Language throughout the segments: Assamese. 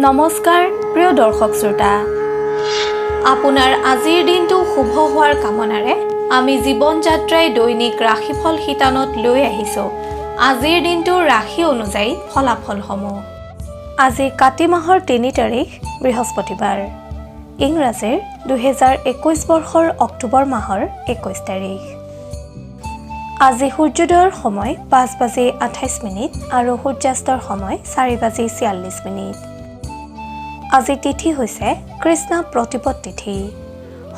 নমস্কাৰ প্ৰিয় দৰ্শক শ্ৰোতা আপোনাৰ আজিৰ দিনটো শুভ হোৱাৰ কামনাৰে আমি জীৱন যাত্ৰাই দৈনিক ৰাশিফল শিতানত লৈ আহিছো আজিৰ দিনটোৰ ৰাশি অনুযায়ী ফলাফলসমূহ আজি কাতি মাহৰ ৩ তাৰিখ বৃহস্পতিবাৰ ইংৰাজীৰ ২০২১ বৰ্ষৰ অক্টোবৰ মাহৰ ২১ তাৰিখ আজি সূৰ্যোদয়ৰ সময় ৫:২৮ আৰু সূৰ্যাস্তৰ সময় ৪:৪৬ আজি তিথি হৈছে কৃষ্ণ প্ৰতিপদ তিথি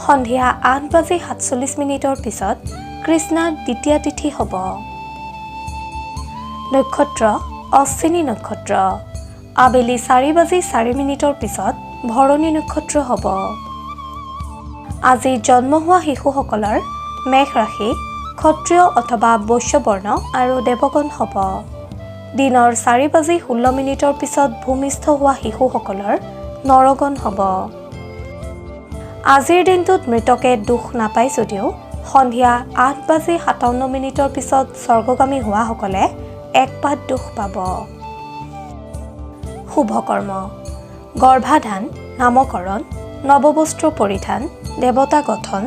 সন্ধিয়া ৮:৪৭ পিছত কৃষ্ণ দ্বিতীয় তিথি হ'ব নক্ষত্ৰ অশ্বিনী নক্ষত্ৰ আবেলি ৪:০৪ পিছত ভৰণী নক্ষত্ৰ হ'ব আজি জন্ম হোৱা শিশুসকলৰ মেষ ৰাশি ক্ষত্ৰিয় অথবা বৈশ্য বৰ্ণ আৰু দেৱগণ হ'ব দিনৰ ৪:১৬ পিছত ভূমিষ্ঠ হোৱা শিশুসকলৰ নৰগণ হ'ব আজিৰ দিনটোত মৃতকে দুখ নাপায় যদিও সন্ধিয়া ৮:৫৭ পিছত স্বৰ্গগামী হোৱাসকলে এক পাত দুখ পাব শুভকৰ্ম গৰ্ভাধান নামকৰণ নৱবস্ত্ৰ পৰিধান দেৱতা গঠন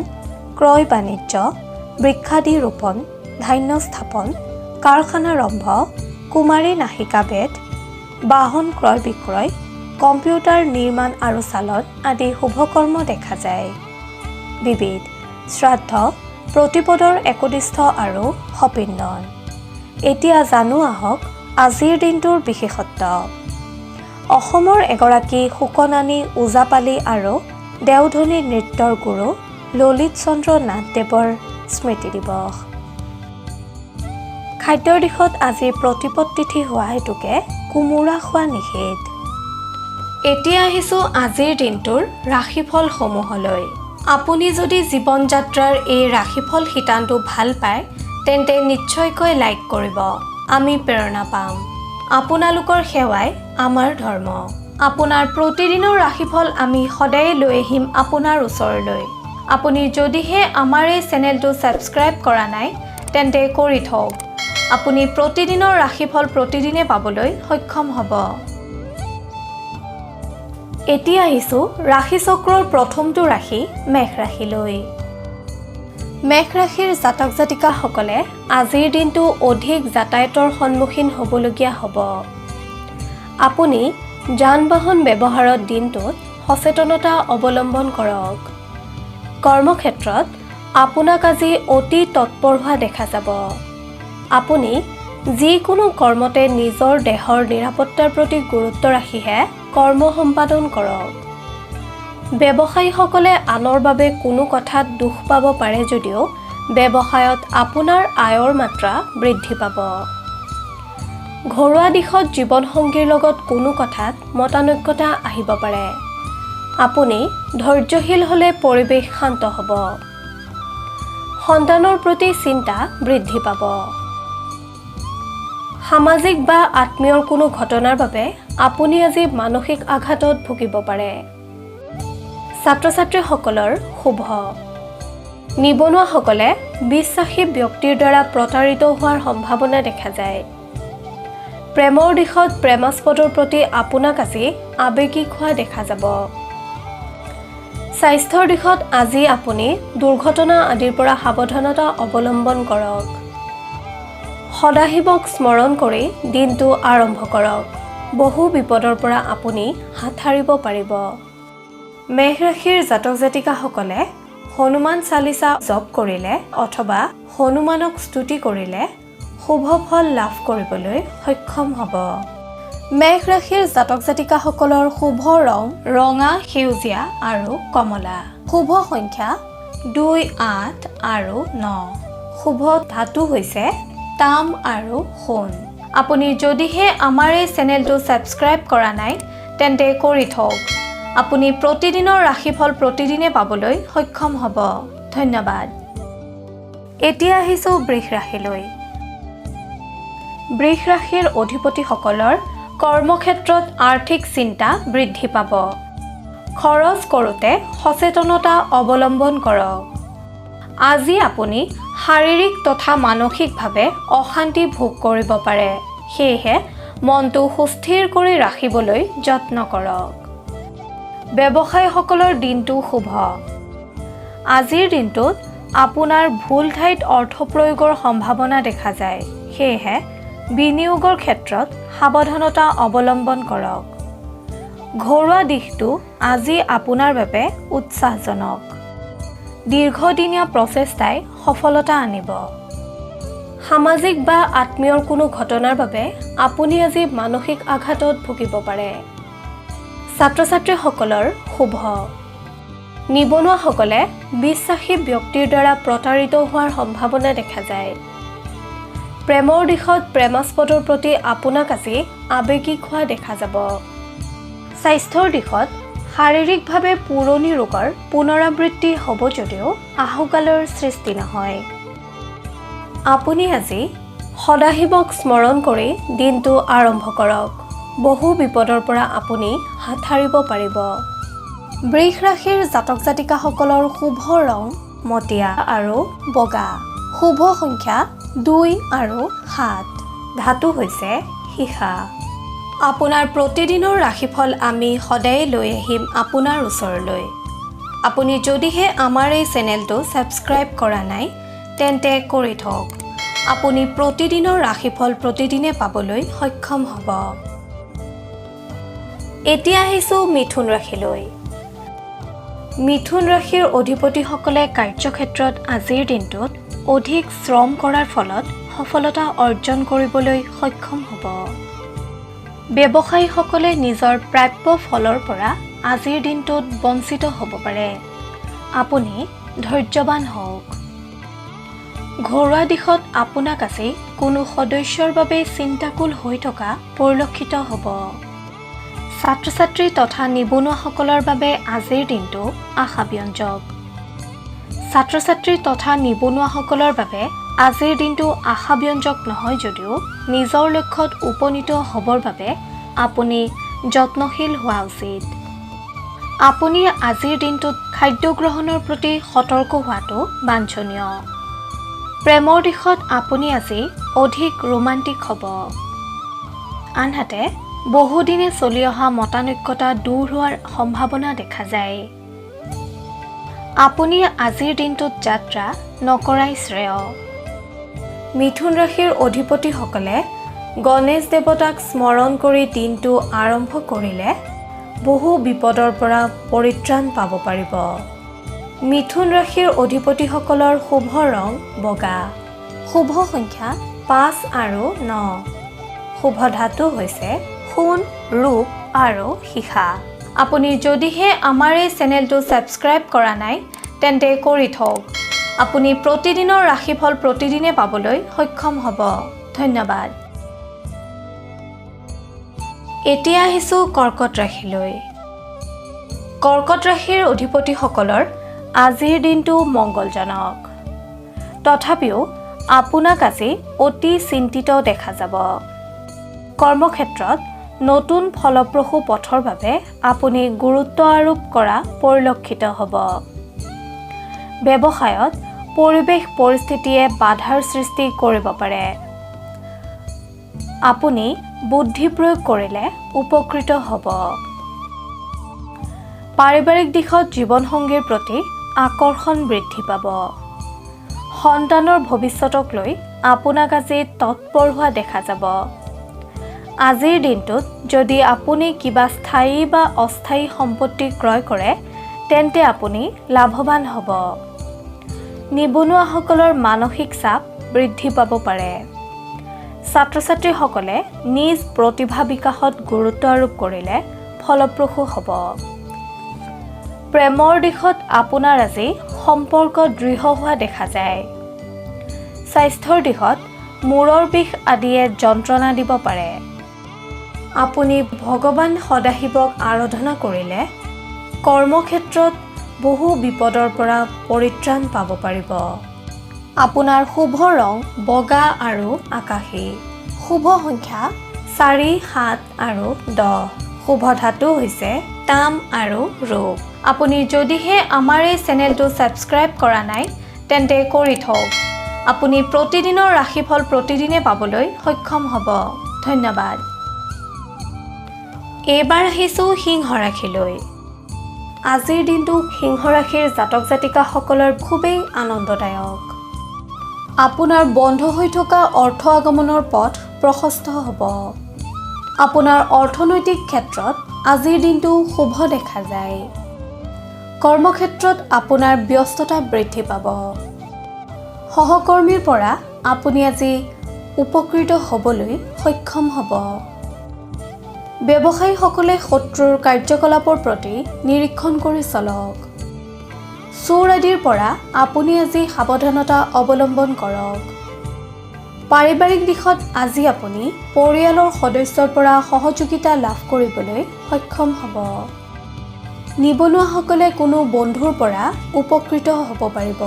ক্ৰয় বাণিজ্য বৃক্ষাদি ৰোপণ ধান্য স্থাপন কাৰখানাৰম্ভ কুমাৰী নাহিকা বেদ বাহন ক্ৰয় বিক্ৰয় কম্পিউটাৰ নিৰ্মাণ আৰু চালন আদি শুভকৰ্ম দেখা যায় বিবিধ শ্ৰাদ্ধ প্ৰতিপদৰ একনিষ্ঠ আৰু সপিণ্ডন এতিয়া জানো আহক আজিৰ দিনটোৰ বিশেষত্ব অসমৰ এগৰাকী শুকনানী ওজাপালি আৰু দেওধনী নৃত্যৰ গুৰু ললিত চন্দ্ৰ নাথদেৱৰ স্মৃতি দিৱস খাদ্যৰ দিশত আজি প্ৰতিপদ তিথি হোৱা হেতুকে কোমোৰা খোৱা নিষেধ এতিয়া আহিছো আজিৰ দিনটোৰ ৰাশিফলসমূহলৈ আপুনি যদি জীৱন যাত্ৰাৰ এই ৰাশিফল শিতানটো ভাল পায় তেন্তে নিশ্চয়কৈ লাইক কৰিব আমি প্ৰেৰণা পাম আপোনালোকৰ সেৱাই আমাৰ ধৰ্ম আপোনাৰ প্ৰতিদিনৰ ৰাশিফল আমি সদায় লৈ আহিম আপোনাৰ ওচৰলৈ আপুনি যদিহে আমাৰ এই চেনেলটো ছাবস্ক্ৰাইব কৰা নাই তেন্তে কৰি থওক আপুনি প্ৰতিদিনৰ ৰাশিফল প্ৰতিদিনে পাবলৈ সক্ষম হ'ব এতিয়া আহিছো ৰাশি চক্ৰৰ প্ৰথমটো ৰাশি মেষ ৰাশিলৈ মেষ ৰাশিৰ জাতক জাতিকাসকলে আজিৰ দিনটো অধিক যাতায়াতৰ সন্মুখীন হ'বলগীয়া হ'ব আপুনি যান বাহন ব্যৱহাৰত দিনটোত সচেতনতা অৱলম্বন কৰক কৰ্মক্ষেত্ৰত আপোনাক আজি অতি তৎপৰ হোৱা দেখা যাব আপুনি যিকোনো কৰ্মতে নিজৰ দেহৰ নিৰাপত্তাৰ প্ৰতি গুৰুত্ব ৰাখিহে কৰ্ম সম্পাদন কৰক ব্যৱসায়ীসকলে আনৰ বাবে কোনো কথাত দুখ পাব পাৰে যদিও ব্যৱসায়ত আপোনাৰ আয়ৰ মাত্ৰা বৃদ্ধি পাব ঘৰুৱা দিশত জীৱনসংগীৰ লগত কোনো কথাত মতানৈক্যতা আহিব পাৰে আপুনি ধৈৰ্যশীল হ'লে পৰিৱেশ শান্ত হ'ব সন্তানৰ প্ৰতি চিন্তা বৃদ্ধি পাব সামাজিক বা আত্মীয়ৰ কোনো ঘটনাৰ বাবে আপুনি আজি মানসিক আঘাতত ভুগিব পাৰে ছাত্ৰ ছাত্ৰীসকলৰ শুভ নিবনুৱাসকলে বিশ্বাসী ব্যক্তিৰ দ্বাৰা প্ৰতাৰিত হোৱাৰ সম্ভাৱনা দেখা যায় প্ৰেমৰ দিশত প্ৰেমাস্পদৰ প্ৰতি আপোনাক আজি আৱেগিক হোৱা দেখা যাব স্বাস্থ্যৰ দিশত আজি আপুনি দুৰ্ঘটনা আদিৰ পৰা সাৱধানতা অৱলম্বন কৰক সদাশিৱক স্মৰণ কৰি দিনটো আৰম্ভ কৰক বহু বিপদৰ পৰা আপুনি হাত সাৰিব পাৰিব মেষ ৰাশিৰ জাতক জাতিকাসকলে হনুমান চালিচা জপ কৰিলে অথবা হনুমানক স্তুতি কৰিলে শুভ ফল লাভ কৰিবলৈ সক্ষম হ'ব মেষ ৰাশিৰ জাতক জাতিকাসকলৰ শুভ ৰং ৰঙা সেউজীয়া আৰু কমলা শুভ সংখ্যা ২ ৮ আৰু ৯ শুভ ধাতু হৈছে তাম আৰু সোণ আপুনি যদিহে আমাৰ এই চেনেলটো ছাবস্ক্ৰাইব কৰা নাই তেন্তে কৰি থওক আপুনি প্ৰতিদিনৰ ৰাশিফল প্ৰতিদিনে পাবলৈ সক্ষম হ'ব ধন্যবাদ এতিয়া আহিছো বৃষ ৰাশিলৈ বৃষ ৰাশিৰ অধিপতিসকলৰ কৰ্মক্ষেত্ৰত আৰ্থিক চিন্তা বৃদ্ধি পাব খৰচ কৰোঁতে সচেতনতা অৱলম্বন কৰক আজি আপুনি শাৰীৰিক তথা মানসিকভাৱে অশান্তি ভোগ কৰিব পাৰে সেয়েহে মনটো সুস্থিৰ কৰি ৰাখিবলৈ যত্ন কৰক। ব্যৱসায়ীসকলৰ দিনটো শুভ। আজিৰ দিনটোত আপোনাৰ ভুল ঠাইত অৰ্থ প্ৰয়োগৰ সম্ভাৱনা দেখা যায়। সেয়েহে বিনিয়োগৰ ক্ষেত্ৰত সাৱধানতা অৱলম্বন কৰক। ঘৰুৱা দিশটো আজি আপোনাৰ বাবে উৎসাহজনক। দীৰ্ঘদিনীয়া প্ৰচেষ্টাই সফলতা আনিব। সামাজিক বা আত্মীয়ৰ কোনো ঘটনাৰ বাবে আপুনি আজি মানসিক আঘাতত ভুগিব পাৰে। ছাত্ৰ-ছাত্ৰীসকলৰ শুভ। নিবনুৱাসকলে বিশ্বাসী ব্যক্তিৰ দ্বাৰা প্ৰতাৰিত হোৱাৰ সম্ভাৱনা দেখা যায়। প্ৰেমৰ দিশত প্ৰেমাস্পদৰ প্ৰতি আপোনাক আজি আৱেগিক হোৱা দেখা যাব। স্বাস্থ্যৰ দিশত শাৰীৰিকভাৱে পুৰণি ৰোগৰ পুনৰাবৃত্তি হ'ব যদিও আহুকালৰ সৃষ্টি নহয়। আপুনি আজি সদাশিৱক স্মৰণ কৰি দিনটো আৰম্ভ কৰক। বহু বিপদৰ পৰা আপুনি হাত সাৰিব পাৰিব। বৃষ ৰাশিৰ জাতক জাতিকাসকলৰ শুভ ৰং মটীয়া আৰু বগা। শুভ সংখ্যা 2 আৰু 7। ধাতু হৈছে সীসা। আপোনাৰ প্ৰতিদিনৰ ৰাশিফল আমি সদায় লৈ আহিম আপোনাৰ ওচৰলৈ। আপুনি যদিহে আমাৰ এই চেনেলটো ছাবস্ক্ৰাইব কৰা নাই তেন্তে কৰি থওক। আপুনি প্ৰতিদিনৰ ৰাশিফল প্ৰতিদিনে পাবলৈ সক্ষম হ'ব। এতিয়া আহিছোঁ মিথুন ৰাশিলৈ। মিথুন ৰাশিৰ অধিপতিসকলে কাৰ্যক্ষেত্ৰত আজিৰ দিনটোত অধিক শ্ৰম কৰাৰ ফলত সফলতা অৰ্জন কৰিবলৈ সক্ষম হ'ব। ব্যৱসায়ীসকলে নিজৰ প্ৰাপ্য ফলৰ পৰা আজিৰ দিনটোত বঞ্চিত হ'ব পাৰে। আপুনি ধৈৰ্যৱান হওক। ঘৰুৱা দিশত আপোনাক আজি কোনো সদস্যৰ বাবে চিন্তাকুল হৈ থকা পৰিলক্ষিত হ'ব। ছাত্ৰ-ছাত্ৰী তথা নিবনুৱাসকলৰ বাবে আজিৰ দিনটো আশাব্যঞ্জক। ছাত্ৰ-ছাত্ৰী তথা নিবনুৱাসকলৰ বাবে আজিৰ দিনটো আশাব্যঞ্জক নহয় যদিও নিজৰ লক্ষ্যত উপনীত হ'বৰ বাবে আপুনি যত্নশীল হোৱা উচিত। আপুনি আজিৰ দিনটোত খাদ্য গ্ৰহণৰ প্ৰতি সতৰ্ক হোৱাটো বাঞ্ছনীয়। প্ৰেমৰ দিশত আপুনি আজি অধিক ৰোমান্টিক হ'ব। আনহাতে বহুদিনে চলি অহা মতানৈক্যতা দূৰ হোৱাৰ সম্ভাৱনা দেখা যায়। আপুনি আজিৰ দিনটোত যাত্ৰা নকৰাই শ্ৰেয়। মিথুন ৰাশিৰ অধিপতিসকলে গণেশ দেৱতাক স্মৰণ কৰি দিনটো আৰম্ভ কৰিলে বহু বিপদৰ পৰা পৰিত্ৰাণ পাব পাৰিব। মিথুন ৰাশিৰ অধিপতিসকলৰ শুভ ৰং বগা। শুভ সংখ্যা 5 আৰু 9। শুভ ধাতু হৈছে সোণ, ৰূপ আৰু সীসা। আপুনি যদিহে আমাৰ এই চেনেলটো ছাবস্ক্ৰাইব কৰা নাই তেন্তে কৰি থওক। আপুনি প্ৰতিদিনৰ ৰাশিফল প্ৰতিদিনে পাবলৈ সক্ষম হ'ব। ধন্যবাদ। এতিয়া আহিছোঁ কৰ্কট ৰাশিলৈ। কৰ্কট ৰাশিৰ অধিপতিসকলৰ আজিৰ দিনটো মংগলজনক। তথাপিও আপোনাক আজি অতি চিন্তিত দেখা যাব। কৰ্মক্ষেত্ৰত নতুন ফলপ্ৰসূ পথৰ বাবে আপুনি গুৰুত্ব আৰোপ কৰা পৰিলক্ষিত হ'ব। ব্যৱসায়ত পৰিৱেশ পৰিস্থিতিয়ে বাধাৰ সৃষ্টি কৰিব পাৰে। আপুনি বুদ্ধি প্ৰয়োগ কৰিলে উপকৃত হ'ব। পাৰিবাৰিক দিশত জীৱনসংগীৰ প্ৰতি আকৰ্ষণ বৃদ্ধি পাব। সন্তানৰ ভৱিষ্যতক লৈ আপোনাক আজি তৎপৰ হোৱা দেখা যাব। আজিৰ দিনটোত যদি আপুনি কিবা স্থায়ী বা অস্থায়ী সম্পত্তি ক্ৰয় কৰে তেন্তে আপুনি লাভৱান হ'ব। নিবনুৱাসকলৰ মানসিক চাপ বৃদ্ধি পাব পাৰে। ছাত্ৰ-ছাত্ৰীসকলে নিজ প্ৰতিভা বিকাশত গুৰুত্ব আৰোপ কৰিলে ফলপ্ৰসূ হ'ব। প্ৰেমৰ দিশত আপোনাৰ আজি সম্পৰ্ক দৃঢ় হোৱা দেখা যায়। স্বাস্থ্যৰ দিশত মূৰৰ বিষ আদিয়ে যন্ত্ৰণা দিব পাৰে। আপুনি ভগৱান সদাশিৱক আৰাধনা কৰিলে কৰ্মক্ষেত্ৰত বহু বিপদৰ পৰা পৰিত্ৰাণ পাব পাৰিব। আপোনাৰ শুভ ৰং বগা আৰু আকাশী। শুভ সংখ্যা 4, 7 আৰু 10। শুভ ধাতু হৈছে তাম আৰু ৰূপ। আপুনি যদিহে আমাৰ এই চেনেলটো ছাবস্ক্ৰাইব কৰা নাই তেন্তে কৰি থওক। আপুনি প্ৰতিদিনৰ ৰাশিফল প্ৰতিদিনে পাবলৈ সক্ষম হ'ব। ধন্যবাদ। এইবাৰ আহিছোঁ সিংহ ৰাশিলৈ। আজিৰ দিনটো সিংহ ৰাশিৰ জাতক জাতিকাসকলৰ খুবেই আনন্দদায়ক। আপোনাৰ বন্ধ হৈ থকা অৰ্থ আগমনৰ পথ প্ৰশস্ত হ'ব। আপোনাৰ অৰ্থনৈতিক ক্ষেত্ৰত আজিৰ দিনটো শুভ দেখা যায়। কৰ্মক্ষেত্ৰত আপোনাৰ ব্যস্ততা বৃদ্ধি পাব। সহকৰ্মীৰ পৰা আপুনি আজি উপকৃত হ'বলৈ সক্ষম হ'ব। ব্যৱসায়ীসকলে শত্ৰুৰ কাৰ্যকলাপৰ প্ৰতি নিৰীক্ষণ কৰি চলক। চোৰ আদিৰ পৰা আপুনি আজি সাৱধানতা অৱলম্বন কৰক। পাৰিবাৰিক দিশত আজি আপুনি পৰিয়ালৰ সদস্যৰ পৰা সহযোগিতা লাভ কৰিবলৈ সক্ষম হ'ব। নিবনুৱাসকলে কোনো বন্ধুৰ পৰা উপকৃত হ'ব পাৰিব।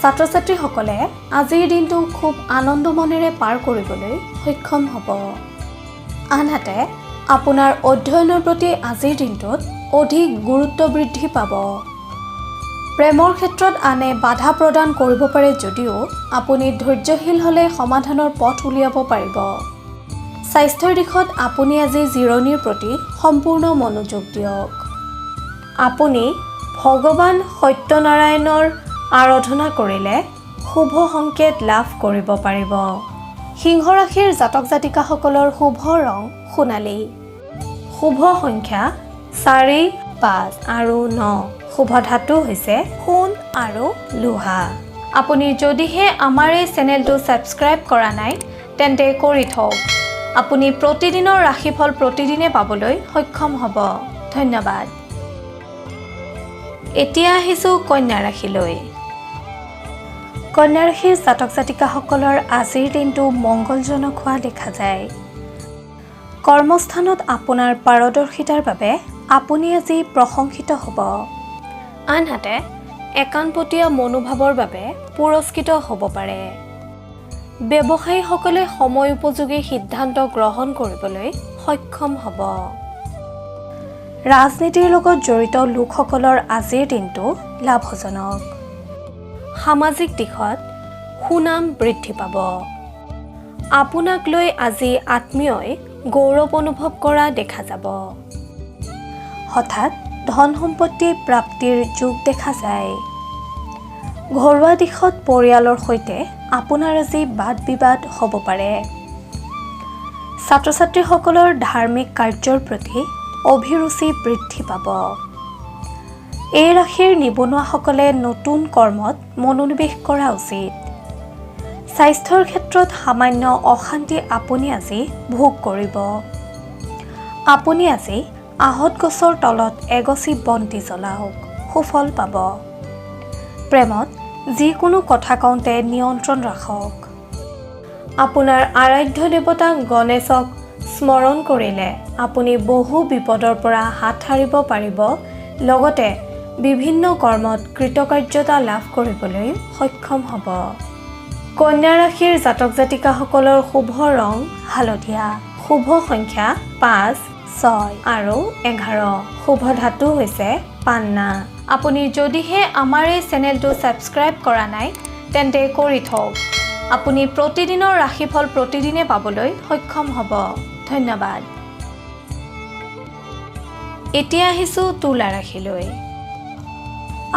ছাত্ৰ ছাত্ৰীসকলে আজিৰ দিনটো খুব আনন্দ মনেৰে পাৰ কৰিবলৈ সক্ষম হ'ব। আনহাতে আপোনাৰ অধ্যয়নৰ প্ৰতি আজিৰ দিনটোত অধিক গুৰুত্ব বৃদ্ধি পাব। প্ৰেমৰ ক্ষেত্ৰত আনে বাধা প্ৰদান কৰিব পাৰে যদিও আপুনি ধৈৰ্যশীল হ'লে সমাধানৰ পথ উলিয়াব পাৰিব। স্বাস্থ্যৰ দিশত আপুনি আজি জিৰণিৰ প্ৰতি সম্পূৰ্ণ মনোযোগ দিয়ক। আপুনি ভগৱান সত্যনাৰায়ণৰ আৰাধনা কৰিলে শুভ সংকেত লাভ কৰিব পাৰিব। সিংহ ৰাশিৰ জাতক জাতিকাসকলৰ শুভ ৰং সোণালী। শুভ সংখ্যা 4, 5 আৰু 9। শুভ ধাতু হৈছে সোণ আৰু লোহা। আপুনি যদিহে আমাৰ এই চেনেলটো ছাবস্ক্ৰাইব কৰা নাই তেন্তে কৰি থওক। আপুনি প্ৰতিদিনৰ ৰাশিফল প্ৰতিদিনে পাবলৈ সক্ষম হ'ব। ধন্যবাদ। এতিয়া আহিছোঁ কন্যা ৰাশিলৈ। কন্যা ৰাশিৰ জাতক জাতিকাসকলৰ আজিৰ দিনটো মংগলজনক হোৱা দেখা যায়। কৰ্মস্থানত আপোনাৰ পাৰদৰ্শিতাৰ বাবে আপুনি আজি প্ৰশংসিত হ'ব। আনহাতে একাণপতীয়া মনোভাৱৰ বাবে পুৰস্কৃত হ'ব পাৰে। ব্যৱসায়ীসকলে সময় উপযোগী সিদ্ধান্ত গ্ৰহণ কৰিবলৈ সক্ষম হ'ব। ৰাজনীতিৰ লগত জড়িত লোকসকলৰ আজিৰ দিনটো লাভজনক। সামাজিক দিশত সুনাম বৃদ্ধি পাব। আপোনাক লৈ আজি আত্মীয়ই গৌৰৱ অনুভৱ কৰা দেখা যাব। হঠাৎ ধন সম্পত্তি প্ৰাপ্তিৰ যোগ দেখা যায়। ঘৰুৱা দিশত পৰিয়ালৰ সৈতে আপোনাৰ আজি বাদ বিবাদ হ'ব পাৰে। ছাত্ৰ ছাত্ৰীসকলৰ ধাৰ্মিক কাৰ্যৰ প্ৰতি অভিৰুচি বৃদ্ধি পাব। এই ৰাশিৰ নিবনুৱাসকলে নতুন কৰ্মত মনোনিৱেশ কৰা উচিত। স্বাস্থ্যৰ ক্ষেত্ৰত সামান্য অশান্তি আপুনি আজি ভোগ কৰিব। আপুনি আজি আহঁত গছৰ তলত এগছি বন্তি জ্বলাওক, সুফল পাব। প্ৰেমত যিকোনো কথা কওঁতে নিয়ন্ত্ৰণ ৰাখক। আপোনাৰ আৰাধ্য দেৱতা গণেশক স্মৰণ কৰিলে আপুনি বহু বিপদৰ পৰা হাত সাৰিব পাৰিব। লগতে বিভিন্ন কৰ্মত কৃতকাৰ্যতা লাভ কৰিবলৈ সক্ষম হ'ব। কন্যা ৰাশিৰ জাতক জাতিকাসকলৰ শুভ ৰং হালধীয়া। শুভ সংখ্যা 5, 6 আৰু 11। শুভ ধাতু হৈছে পান্না। আপুনি যদিহে আমাৰ এই চেনেলটো ছাবস্ক্ৰাইব কৰা নাই তেন্তে কৰি থওক। আপুনি প্ৰতিদিনৰ ৰাশিফল প্ৰতিদিনে পাবলৈ সক্ষম হ'ব। ধন্যবাদ। এতিয়া আহিছোঁ তুলা ৰাশিলৈ।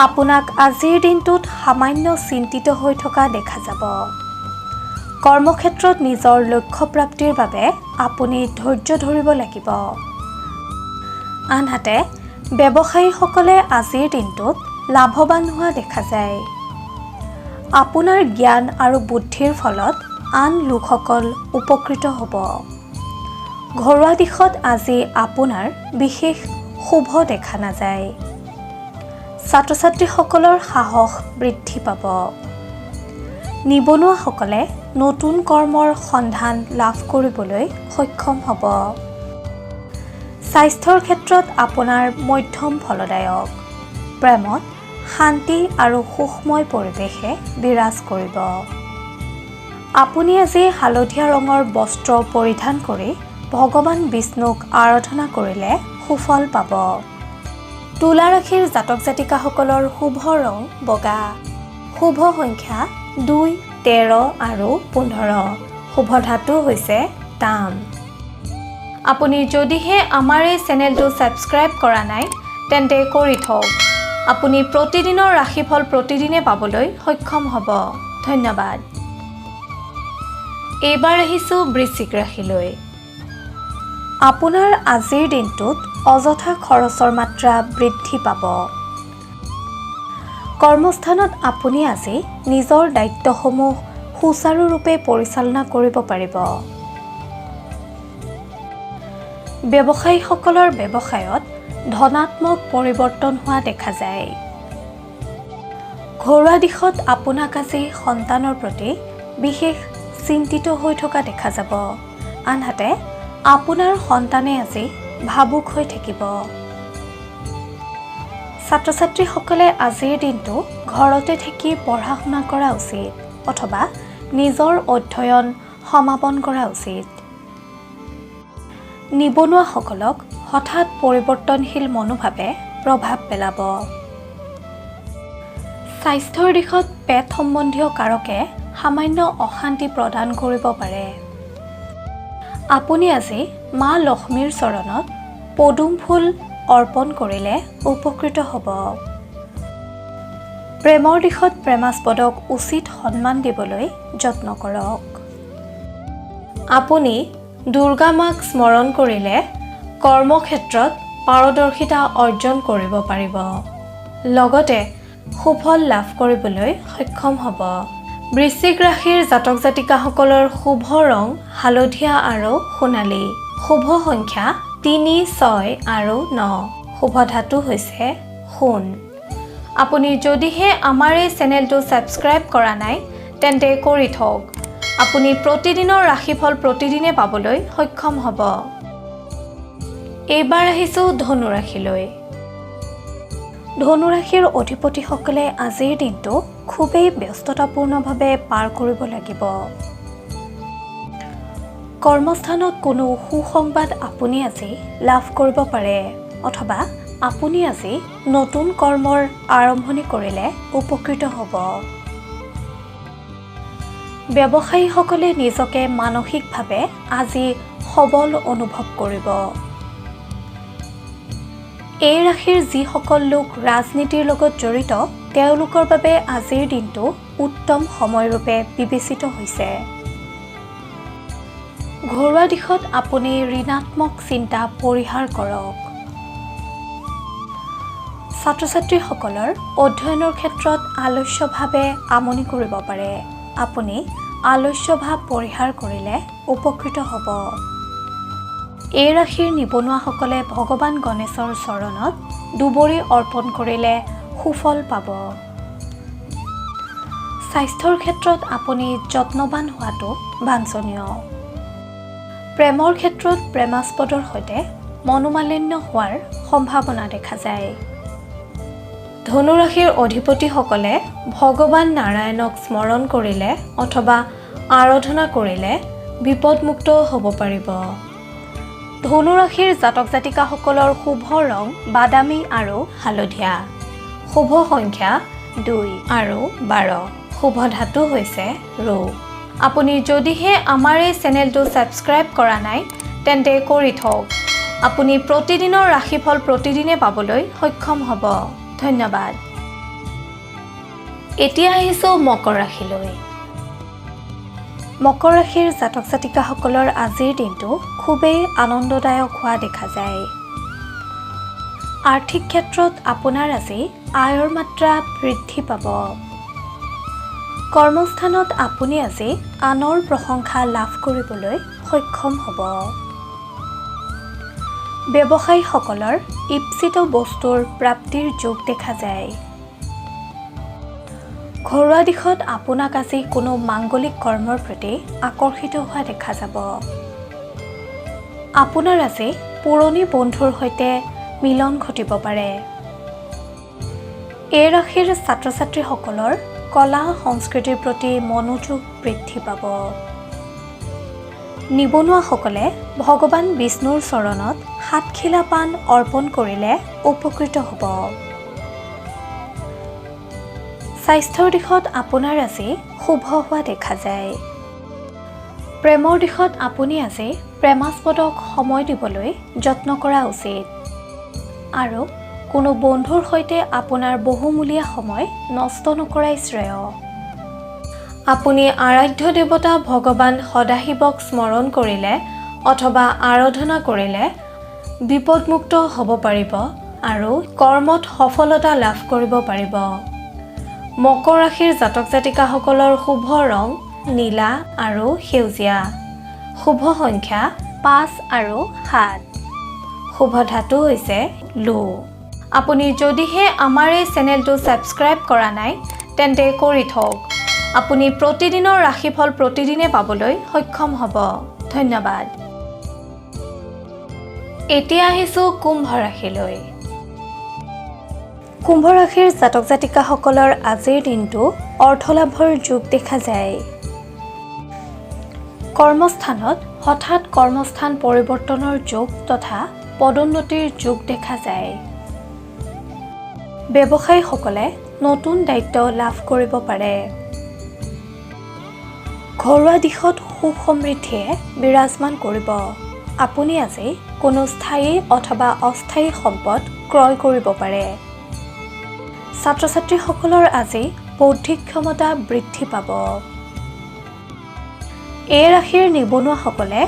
আপোনাক আজিৰ দিনটোত সামান্য চিন্তিত হৈ থকা দেখা যাব। কৰ্মক্ষেত্ৰত নিজৰ লক্ষ্য প্ৰাপ্তিৰ বাবে আপুনি ধৈৰ্য ধৰিব লাগিব। আনহাতে ব্যৱসায়ীসকলে আজিৰ দিনটোত লাভৱান হোৱা দেখা যায়। আপোনাৰ জ্ঞান আৰু বুদ্ধিৰ ফলত আন লোকসকল উপকৃত হ'ব। ঘৰুৱা দিশত আজি আপোনাৰ বিশেষ শুভ দেখা নাযায়। ছাত্ৰ ছাত্ৰীসকলৰ সাহস বৃদ্ধি পাব। নিবনুৱাসকলে নতুন কৰ্মৰ সন্ধান লাভ কৰিবলৈ সক্ষম হ'ব। স্বাস্থ্যৰ ক্ষেত্ৰত আপোনাৰ মধ্যম ফলদায়ক। প্ৰেমত শান্তি আৰু সুখময় পৰিৱেশে বিৰাজ কৰিব। আপুনি আজি হালধীয়া ৰঙৰ বস্ত্ৰ পৰিধান কৰি ভগৱান বিষ্ণুক আৰাধনা কৰিলে সুফল পাব। তুলা ৰাশিৰ জাতক জাতিকাসকলৰ শুভ ৰং বগা। শুভ সংখ্যা 2, 13 আৰু 15। শুভ ধাতু হৈছে তাম। আপুনি যদিহে আমাৰ এই চেনেলটো ছাবস্ক্ৰাইব কৰা নাই তেন্তে কৰি থওক। আপুনি প্ৰতিদিনৰ ৰাশিফল প্ৰতিদিনে পাবলৈ সক্ষম হ'ব। ধন্যবাদ। এইবাৰ আহিছোঁ বৃশ্চিক ৰাশিলৈ। আপোনাৰ আজিৰ দিনটোত অযথা খৰচৰ মাত্ৰা বৃদ্ধি পাব। কৰ্মস্থানত আপুনি আজি নিজৰ দায়িত্বসমূহ সুচাৰুৰূপে পৰিচালনা কৰিব পাৰিব। ব্যৱসায়ীসকলৰ ব্যৱসায়ত ধনাত্মক পৰিৱৰ্তন হোৱা দেখা যায়। ঘৰুৱা দিশত আপোনাক আজি সন্তানৰ প্ৰতি বিশেষ চিন্তিত হৈ থকা দেখা যাব। আনহাতে আপোনাৰ সন্তানে আজি ভাবুক হৈ থাকিব। ছাত্ৰ ছাত্ৰীসকলে আজিৰ দিনটো ঘৰতে থাকি পঢ়া শুনা কৰা উচিত অথবা নিজৰ অধ্যয়ন সমাপন কৰা উচিত। নিবনুৱাসকলক হঠাৎ পৰিৱৰ্তনশীল মনোভাৱে প্ৰভাৱ পেলাব। স্বাস্থ্যৰ দিশত পেট সম্বন্ধীয় কাৰকে সামান্য অশান্তি প্ৰদান কৰিব পাৰে। আপুনি আজি মা লক্ষ্মীৰ চৰণত পদুম ফুল অৰ্পণ কৰিলে উপকৃত হ'ব। প্ৰেমৰ দিশত প্ৰেমাস্পদক উচিত সন্মান দিবলৈ যত্ন কৰক। আপুনি দুৰ্গা মাক স্মৰণ কৰিলে কৰ্মক্ষেত্ৰত পাৰদৰ্শিতা অৰ্জন কৰিব পাৰিব। লগতে সুফল লাভ কৰিবলৈ সক্ষম হ'ব। বৃশ্চিক ৰাশিৰ জাতক জাতিকাসকলৰ শুভ ৰং হালধীয়া আৰু সোণালী। শুভ সংখ্যা 3, 6 আৰু 9। শুভ ধাতু হৈছে সোণ। আপুনি যদিহে আমাৰ এই চেনেলটো ছাবস্ক্ৰাইব কৰা নাই তেন্তে কৰি থওক। আপুনি প্ৰতিদিনৰ ৰাশিফল প্ৰতিদিনে পাবলৈ সক্ষম হ'ব। এইবাৰ আহিছোঁ ধনু ৰাশিলৈ। ধনু ৰাশিৰ অধিপতিসকলে আজিৰ দিনটো খুবেই ব্যস্ততাপূৰ্ণভাৱে পাৰ কৰিব লাগিব। কৰ্মস্থানত কোনো সুসংবাদ আপুনি আজি লাভ কৰিব পাৰে অথবা আপুনি আজি নতুন কৰ্মৰ আৰম্ভণি কৰিলে উপকৃত হ'ব। ব্যৱসায়ীসকলে নিজকে মানসিকভাৱে আজি সবল অনুভৱ কৰিব। এই ৰাশিৰ যিসকল লোক ৰাজনীতিৰ লগত জড়িত তেওঁলোকৰ বাবে আজিৰ দিনটো উত্তম সময়ৰূপে বিবেচিত হৈছে। ঘৰুৱা দিশত আপুনি ঋণাত্মক চিন্তা পৰিহাৰ কৰক। ছাত্ৰ ছাত্ৰীসকলৰ অধ্যয়নৰ ক্ষেত্ৰত আলস্যভাৱে আমনি কৰিব পাৰে। আপুনি আলস্যভাৱ পৰিহাৰ কৰিলে উপকৃত হ'ব। এই ৰাশিৰ নিবনুৱাসকলে ভগৱান গণেশৰ চৰণত দুবৰি অৰ্পণ কৰিলে সুফল পাব। স্বাস্থ্যৰ ক্ষেত্ৰত আপুনি যত্নৱান হোৱাটো বাঞ্ছনীয়। প্ৰেমৰ ক্ষেত্ৰত প্ৰেমাস্পদৰ সৈতে মনোমালিন্য হোৱাৰ সম্ভাৱনা দেখা যায়। ধনু ৰাশিৰ অধিপতিসকলে ভগৱান নাৰায়ণক স্মৰণ কৰিলে অথবা আৰাধনা কৰিলে বিপদমুক্ত হ'ব পাৰিব। ধনু ৰাশিৰ জাতক জাতিকাসকলৰ শুভ ৰং বাদামী আৰু হালধীয়া। শুভ সংখ্যা 2 আৰু 12। শুভ ধাতু হৈছে ৰৌ। আপুনি যদিহে আমাৰ এই চেনেলটো ছাবস্ক্ৰাইব কৰা নাই তেন্তে কৰি থওক। আপুনি প্ৰতিদিনৰ ৰাশিফল প্ৰতিদিনে পাবলৈ সক্ষম হ'ব। ধন্যবাদ। এতিয়া আহিছোঁ মকৰ ৰাশিলৈ। মকৰ ৰাশিৰ জাতক জাতিকাসকলৰ আজিৰ দিনটো খুবেই আনন্দদায়ক হোৱা দেখা যায়। আৰ্থিক ক্ষেত্ৰত আপোনাৰ আজি আয়ৰ মাত্ৰা বৃদ্ধি পাব। কৰ্মস্থানত আপুনি আজি আনৰ প্ৰশংসা লাভ কৰিবলৈ সক্ষম হ'ব। ব্যৱসায়ীসকলৰ ইপ্সিত বস্তুৰ প্ৰাপ্তিৰ যোগ দেখা যায়। ঘৰুৱা দিশত আপোনাক আজি কোনো মাংগলিক কৰ্মৰ প্ৰতি আকৰ্ষিত হোৱা দেখা যাব। আপোনাৰ আজি পুৰণি বন্ধুৰ সৈতে মিলন ঘটিব পাৰে। এই ৰাশিৰ ছাত্ৰ ছাত্ৰীসকলৰ কলা সংস্কৃতিৰ প্ৰতি মনোযোগ বৃদ্ধি পাব। নিবনুৱাসকলে ভগৱান বিষ্ণুৰ চৰণত সাতখিলা পাণ অৰ্পণ কৰিলে উপকৃত হ'ব। স্বাস্থ্যৰ দিশত আপোনাৰ আজি শুভ হোৱা দেখা যায়। প্ৰেমৰ দিশত আপুনি আজি প্ৰেমাস্পদক সময় দিবলৈ যত্ন কৰা উচিত আৰু কোনো বন্ধুৰ সৈতে আপোনাৰ বহুমূলীয়া সময় নষ্ট নকৰাই শ্ৰেয়। আপুনি আৰাধ্য দেৱতা ভগৱান সদাশিৱক স্মৰণ কৰিলে অথবা আৰাধনা কৰিলে বিপদমুক্ত হ'ব পাৰিব আৰু কৰ্মত সফলতা লাভ কৰিব পাৰিব। মকৰ ৰাশিৰ জাতক জাতিকাসকলৰ শুভ ৰং নীলা আৰু সেউজীয়া। শুভ সংখ্যা 5 আৰু 7। শুভ ধাতু হৈছে লো। আপুনি যদিহে আমাৰ এই চেনেলটো ছাবস্ক্ৰাইব কৰা নাই তেন্তে কৰি থওক। আপুনি প্ৰতিদিনৰ ৰাশিফল প্ৰতিদিনে পাবলৈ সক্ষম হ'ব। ধন্যবাদ। এতিয়া আহিছোঁ কুম্ভ ৰাশিলৈ। কুম্ভ ৰাশিৰ জাতক জাতিকাসকলৰ আজিৰ দিনটো অৰ্থলাভৰ যোগ দেখা যায়। কৰ্মস্থানত হঠাৎ কৰ্মস্থান পৰিৱৰ্তনৰ যোগ তথা পদোন্নতিৰ যোগ দেখা যায়। ব্যৱসায়ীসকলে নতুন দায়িত্ব লাভ কৰিব পাৰে। ঘৰুৱা দিশত সুখ সমৃদ্ধিয়ে বিৰাজমান কৰিব। আপুনি আজি কোনো স্থায়ী অথবা অস্থায়ী সম্পদ ক্ৰয় কৰিব পাৰে। ছাত্ৰ ছাত্ৰীসকলৰ আজি বৌদ্ধিক ক্ষমতা বৃদ্ধি পাব। এই ৰাশিৰ নিবনুৱাসকলে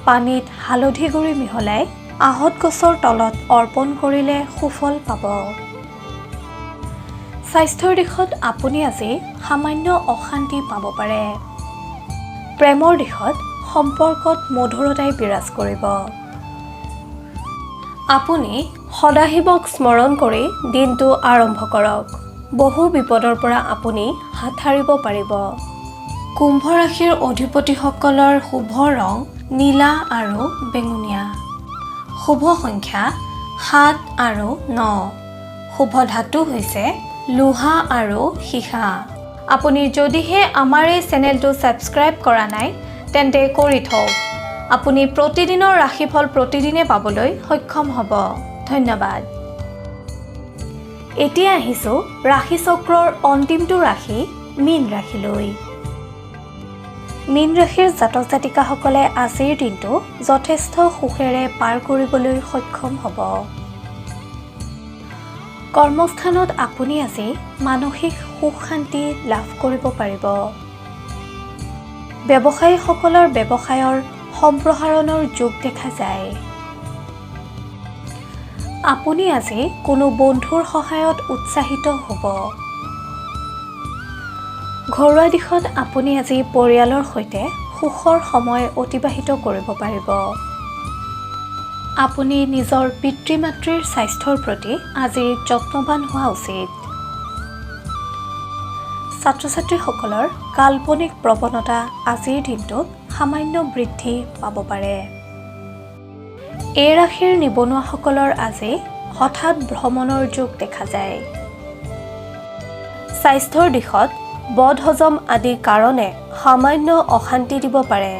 পানীত হালধি গুড়ি মিহলাই আহঁত গছৰ তলত অৰ্পণ কৰিলে সুফল পাব। স্বাস্থ্যৰ দিশত আপুনি আজি সামান্য অশান্তি পাব পাৰে। প্ৰেমৰ দিশত সম্পৰ্কত মধুৰতাই বিৰাজ কৰিব। আপুনি সদাশিৱক স্মৰণ কৰি দিনটো আৰম্ভ কৰক। বহু বিপদৰ পৰা আপুনি হাত সাৰিব পাৰিব। কুম্ভ ৰাশিৰ অধিপতিসকলৰ শুভ ৰং নীলা আৰু বেঙুনীয়া। শুভ সংখ্যা 7 আৰু 9। শুভ ধাতু হৈছে লোহা আৰু সীসা। আপুনি যদিহে আমাৰ এই চেনেলটো ছাবস্ক্ৰাইব কৰা নাই তেন্তে কৰি থওক। আপুনি প্ৰতিদিনৰ ৰাশিফল প্ৰতিদিনে পাবলৈ সক্ষম হ'ব। ধন্যবাদ। এতিয়া আহিছোঁ ৰাশিচক্ৰৰ অন্তিমটো ৰাশি মীন ৰাশিলৈ। মীন ৰাশিৰ জাতক জাতিকাসকলে আজিৰ দিনটো যথেষ্ট সুখেৰে পাৰ কৰিবলৈ সক্ষম হ'ব। কৰ্মস্থানত আপুনি আজি মানসিক সুখ শান্তি লাভ কৰিব পাৰিব। ব্যৱসায়ীসকলৰ ব্যৱসায়ৰ সম্প্ৰসাৰণৰ যোগ দেখা যায়। আপুনি আজি কোনো বন্ধুৰ সহায়ত উৎসাহিত হ'ব। ঘৰুৱা দিশত আপুনি আজি পৰিয়ালৰ সৈতে সুখৰ সময় অতিবাহিত কৰিব পাৰিব। আপুনি নিজৰ পিতৃ মাতৃৰ স্বাস্থ্যৰ প্ৰতি আজি যত্নৱান হোৱা উচিত। ছাত্ৰ ছাত্ৰীসকলৰ কাল্পনিক প্ৰৱণতা আজিৰ দিনটোত সামান্য বৃদ্ধি পাব পাৰে। এই ৰাশিৰ নিবনুৱাসকলৰ আজি হঠাৎ ভ্ৰমণৰ যোগ দেখা যায়। স্বাস্থ্যৰ দিশত বদহজম আদি কাৰণে সামান্য অশান্তি দিব পাৰে।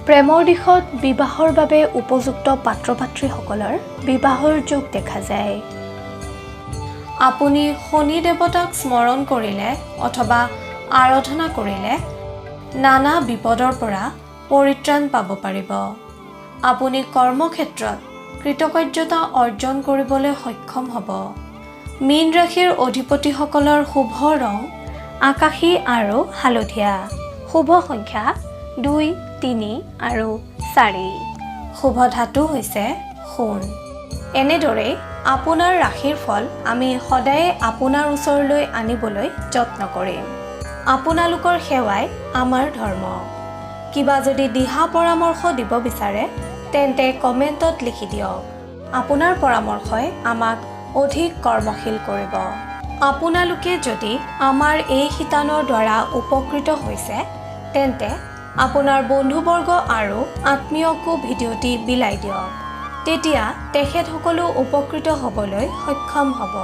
প্ৰেমৰ দিশত বিবাহৰ বাবে উপযুক্ত পাত্ৰ পাত্ৰীসকলৰ বিবাহৰ যোগ দেখা যায়। আপুনি শনি দেৱতাক স্মৰণ কৰিলে অথবা আৰাধনা কৰিলে নানা বিপদৰ পৰা পৰিত্ৰাণ পাব পাৰিব। আপুনি কৰ্মক্ষেত্ৰত কৃতকাৰ্যতা অৰ্জন কৰিবলৈ সক্ষম হ'ব। মীন ৰাশিৰ অধিপতিসকলৰ শুভ ৰং আকাশী আৰু হালধীয়া। শুভ সংখ্যা 2, 3 আৰু 4। শুভ ধাতু হৈছে সোণ। এনেদৰেই আপোনাৰ ৰাশিৰ ফল আমি সদায়ে আপোনাৰ ওচৰলৈ আনিবলৈ যত্ন কৰিম। আপোনালোকৰ সেৱাই আমাৰ ধৰ্ম। কিবা যদি দিহা পৰামৰ্শ দিব বিচাৰে তেন্তে কমেণ্টত লিখি দিয়ক। আপোনাৰ পৰামৰ্শই আমাক অধিক কৰ্মশীল কৰিব। আপোনালোকে যদি আমাৰ এই শিতানৰ দ্বাৰা উপকৃত হৈছে তেন্তে আপোনাৰ বন্ধুবৰ্গ আৰু আত্মীয়কো ভিডিঅ'টি বিলাই দিয়ক। তেতিয়া তেখেতসকলো উপকৃত হ'বলৈ সক্ষম হ'ব।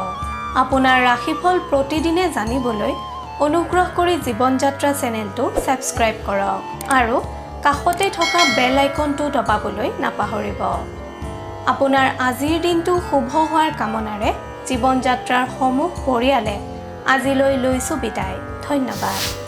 আপোনাৰ ৰাশিফল প্ৰতিদিনে জানিবলৈ অনুগ্ৰহ কৰি জীৱন যাত্ৰা চেনেলটো ছাবস্ক্ৰাইব কৰক আৰু কাষতে থকা বেল আইকনটো দবাবলৈ নাপাহৰিব। আপোনাৰ আজিৰ দিনটো শুভ হোৱাৰ কামনাৰে জীৱন যাত্ৰাৰ সমূহ পৰিয়ালে আজিলৈ লৈছোঁ বিদায়। ধন্যবাদ।